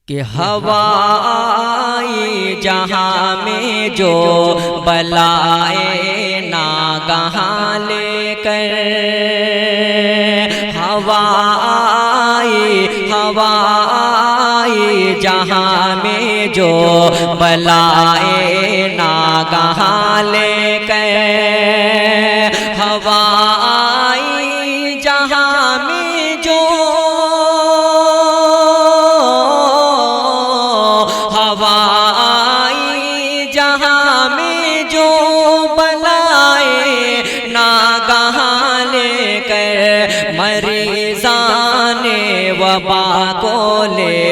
کہ ہوا آئی جہاں میں جو بلائے ناگہاں لے کر، ہوا آئی جہاں میں جو بلائے ناگہاں لے کر، ہوا آئی جہاں میں جو جہاں میں جو بلائے ناگہاں لے کر، مریضان وبا کو لے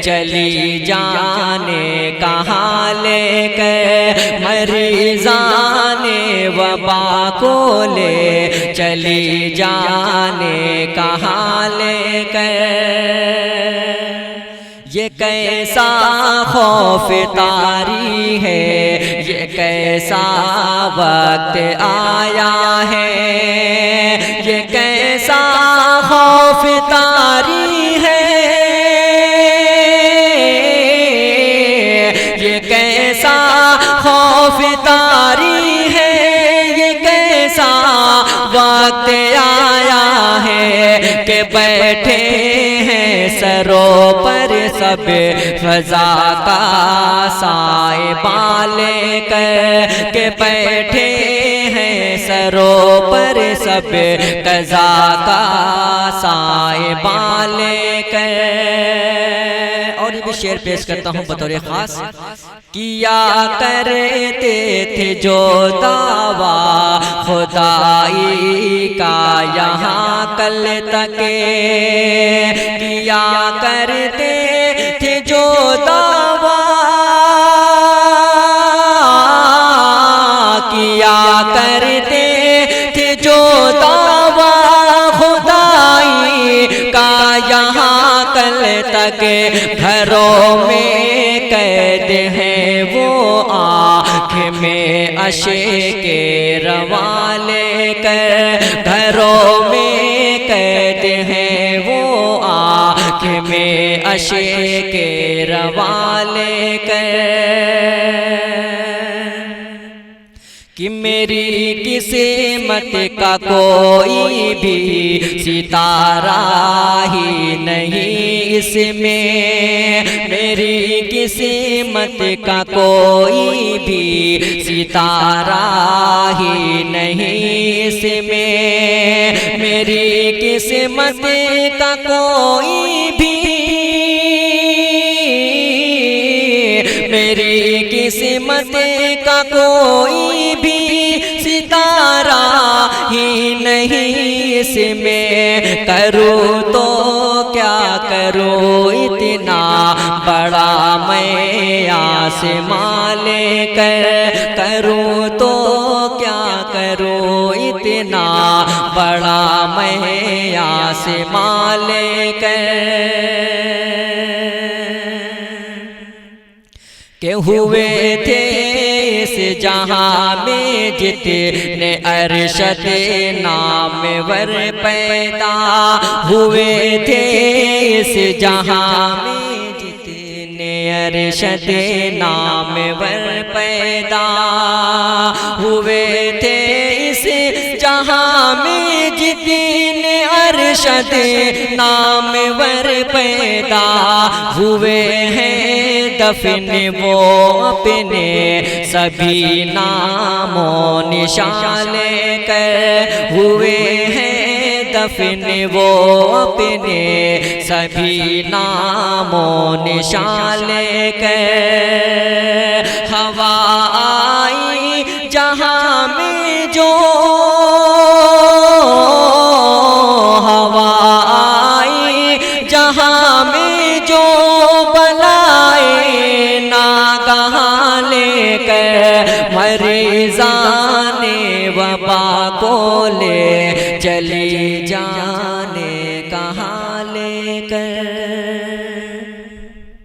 چلی جانے کہاں لے کر، مریضان وبا کو لے چلی جانے کہاں لے کر۔ یہ کیسا خوف طاری ہے، یہ کیسا وقت آیا ہے، یہ کیسا خوف طاری ہے، یہ کیسا خوف طاری ہے، یہ کیسا وقت آیا ہے کہ بیٹھے ہیں سروں پر سب فضا کا سائبہ لے کر، کہ بیٹھے ہیں سروں پر سب قضا کا سائبہ لے کر۔ اور یہ بھی شعر پیش کرتا ہوں بطور خاص۔ کیا کرتے تھے جو دعویٰ خدائی کا یہاں کل تک، کیا کرتے تھے جو دعویٰ، کیا کرتے تھے جو دعویٰ خدائی کا یہاں کل تک، گھروں میں قید ہیں وہ آنکھ میں اشے کے رواں لے کر، گھروں میں قید ہیں وہ آنکھ میں اشے کے رواں لے کر، کہ میری قسمت کا کوئی بھی ستارہ ہی نہیں اس میں، میری قسمت کا کوئی بھی ستارہ ہی نہیں اس میں، میری قسمت کا کوئی بھی، میری قسمت کا کوئی بھی ستارہ ہی نہیں اس میں، کروں تو کیا کروں اتنا بڑا میں آسمان لے کر، کروں تو کیا کروں اتنا بڑا میں آسمان لے کر، کہ ہوئے تھے اس جہاں میں جتنے ارشد نامور پیدا، ہوئے تھے اس جہاں میں جتنے ارشد نامور پیدا، ہوئے تھے اس جہاں میں جتنے ارشد نامور پیدا، ہوئے ہیں دفن وہ اپنے سبھی نام و نشان لے کر، ہوئے ہیں دفن وہ اپنے سبھی نام و نشان لے کر، ہوا آئی جہاں میں جو، ہوا آئی جہاں میں جو بلائے ناگہاں لے کر، مریضاں